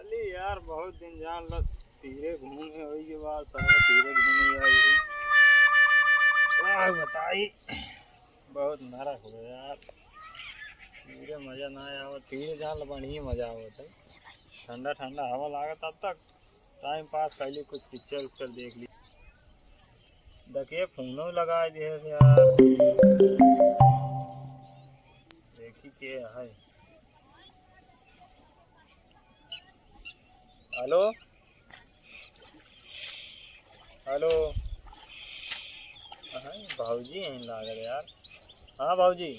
चली यार बहुत दिन जान लो तीरे घूमे होई के बाद सब तीरे घूमे आई हुई क्या बताई बहुत नरक हो गया यार। तीरे मजा ना आया और तीरे जान लो बढ़िया मजा आवत है। ठंडा ठंडा हवा लागत तब तक टाइम पास कर ली कुछ पिक्चर उच्चर देख ली। देखिए फोनो लगा दिए यार देखी के है। हेलो हेलो भाऊजी हैं लागल यार। हाँ भाऊजी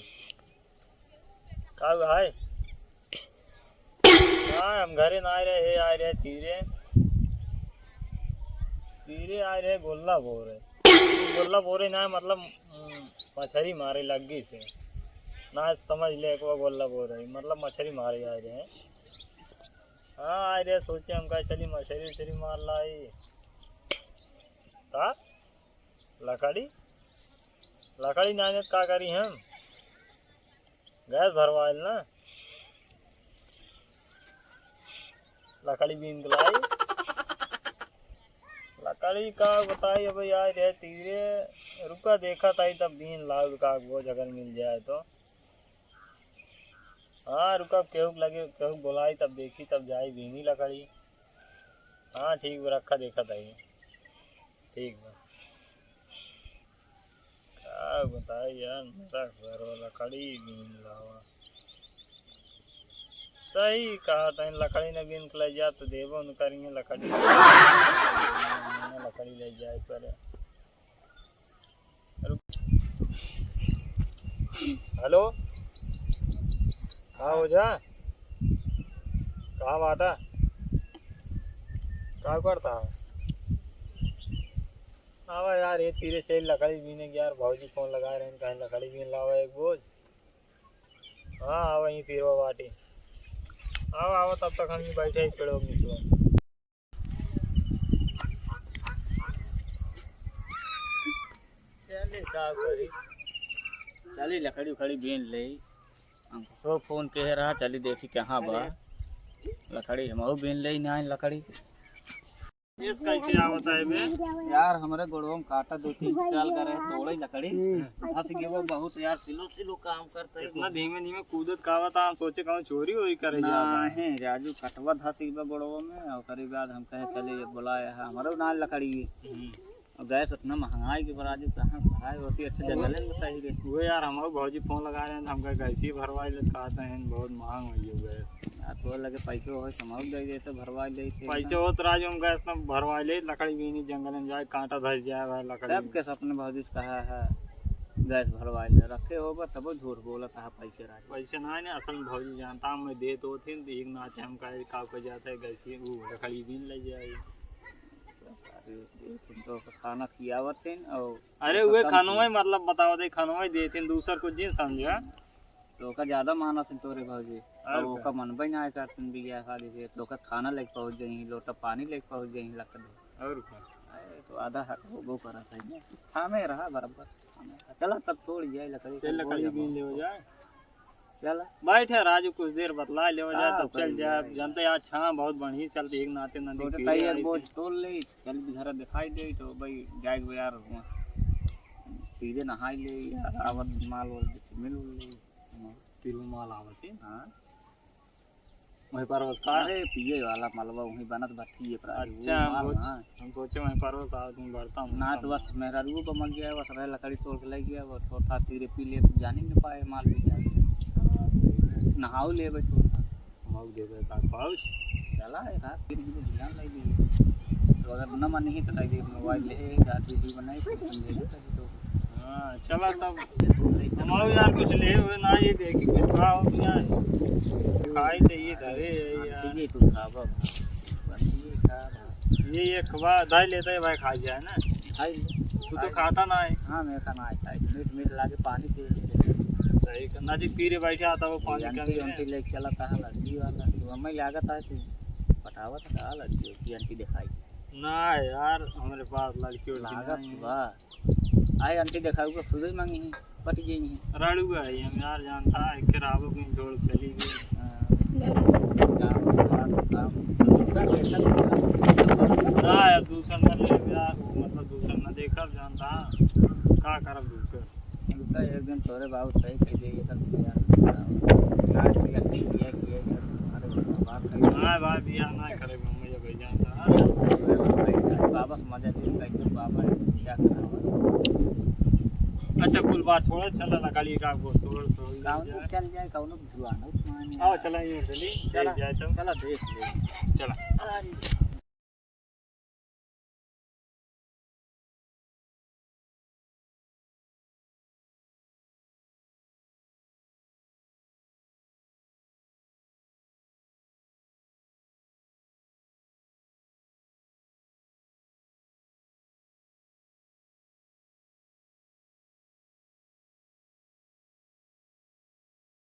का है। हाँ हम घरे ना आए रहे तीरे तीरे आए रहे गोल्ला बोरे ना मतलब मछली मारे लग गई से ना समझ ले एक गोल्ला बोल रही मतलब मछली मारे आए रहे। हाँ आए रहे सोचे हम कहे चली मछली मार लाई का लकड़ी ना का करी हम गैस भरवाइल ना लकड़ी बीन लाई लकड़ी का बताई अब आए रहे तीरे रुका देखा था तब बीन लाल का वो जगह मिल जाए तो। हाँ रुका केहू लगे केहू बोलाई तब देखी तब जाई बीनी लकड़ी। हाँ ठीक बा रखा देखा था ठीक बा क्या बताए यार मेरा घर वाला लकड़ी बीन लावा सही कहा था लकड़ी ने बीन के ले जा तो देवो न करिए लकड़ी लकड़ी ले जाए पर। हेलो कहाँ हो जा कहाँ बाटा क्या करता आवा यार ये तीरे से लकड़ी बीने यार भाजी फोन लगा रहे हैं कहीं लकड़ी बीन लावा एक बोझ। हाँ आवा यहीं तीरवा बाटी आवा आवा तब तक हम ही बैठे ही पेड़ों के नीचे। चले साहब करी चली लकड़ी उखड़ी बीन ले हमको फोन के रहा चली देखी कहाँ बा लकड़ी हम बीन ले ना लकड़ी इस कैसे आवता है बे यार हमारे गोड़ों में काटा दो तीन साल का रहे तोड़े लकड़ी फंस गए वो बहुत यार सिलो काम करता है इतना धीमे धीमे कूदत कावा था हम सोचे कहूँ चोरी वोरी करे जा नहीं राजू कटवा धस गए गोड़ों में और करीब बाद हम कहे चले बुलाया है हमारे नाल लकड़ी और गैस इतना महंगाई के राजू कहाँ भराए वैसी अच्छा जगह ले सही गए वो यार हमारे भौजी फोन लगा रहे हैं हम कहे गैस ही भरवाई ले कहते हैं बहुत महंग हुई है गैस यार तो लगे पैसे हो समाज दे देते भरवा ले पैसे हो तो राजू हम गैस ना भरवा ले लकड़ी भी नहीं जंगल में जाए कांटा धस जाए भाई लकड़ी सब के सपने भौजी कहा है गैस भरवा ले रखे होगा तब झूठ बोला कहा पैसे राजू पैसे ना है असल में भौजी जानता हूँ मैं दे तो थे एक नाते हम कहे का जाता है गैस वो लकड़ी भी ले जाए तो खाना खियावत और अरे वे खानों में मतलब बताओ दे खानों में देते दूसर कुछ दिन समझा तो का ज्यादा माना से तोरे भौजी और वो का मन भी ना कर तुम भी गया शादी से तो का खाना लेके पहुंच जाई लोटा पानी लेके पहुंच जाई लकड़ी और क्या तो आधा हक वो करा था खाने रहा बराबर चला तब तोड़ जाए लकड़ी बीन ले हो जाए चल बैठे राजू कुछ देर बतला ले हो जाए तब चल जाए जानते यार छा बहुत बढ़िया चलती एक नाते नदी तो तैयार बोझ तोड़ ले चल भी घर दिखाई दे तो भाई जाए यार सीधे नहाई ले यार आवत माल मिल ले तिरु माल आवत है। हां वहीं परवस का अरे पिए वाला मालवा वहीं बनत भट्टी है पर अच्छा हम सोचे वहीं परवस आ तुम भरता हूं ना तो बस मेरा रू को मर गया बस रह लकड़ी तोड़ के ले गया वो छोटा तीरे पी ले जान ही नहीं पाए माल भी जाए नहाओ ले बे छोटा माउ दे दे का पाउच चला है रात फिर भी ध्यान लगी तो अगर न मन ही तो लगे मोबाइल ले गाड़ी भी बनाई समझे तो हां चला तब हमारे यार कुछ ले हुए ना ये देखी कुछ खाओ क्या खाई तो ये धरे यार ये तू खा बा ये खवा दाई लेता है भाई खा जाए ना खाई तू तो खाता ना है। हां मैं खाना है मीठ मीठ लाके पानी पी सही करना जी पीरे बैठे आता वो पानी आंटी लेके चला कहा लड़की वाला तो हमें लागत है तू पटावा तो कहा लड़की की आंटी दिखाई ना यार हमारे पास लड़की लागत बा आए आंटी दिखाऊगा खुद ही मांगी है पट गई है राड़ू है हम यार जानता है कि रावो की छोड़ चली गई काम बहुत सही कह दिए सब यार आज भी अति किया कि सब हमारे बाप का हाँ भाई बियाह ना करे मुझे भाई जानता बाबा मजा से एकदम बाबा क्या करा। अच्छा कुल बात छोड़ो चला ना गाड़ी का वो तोड़ गाँव चल जाए कौनो भिजवाना आओ चला यूं चली चला जाए तो चला देख ले चला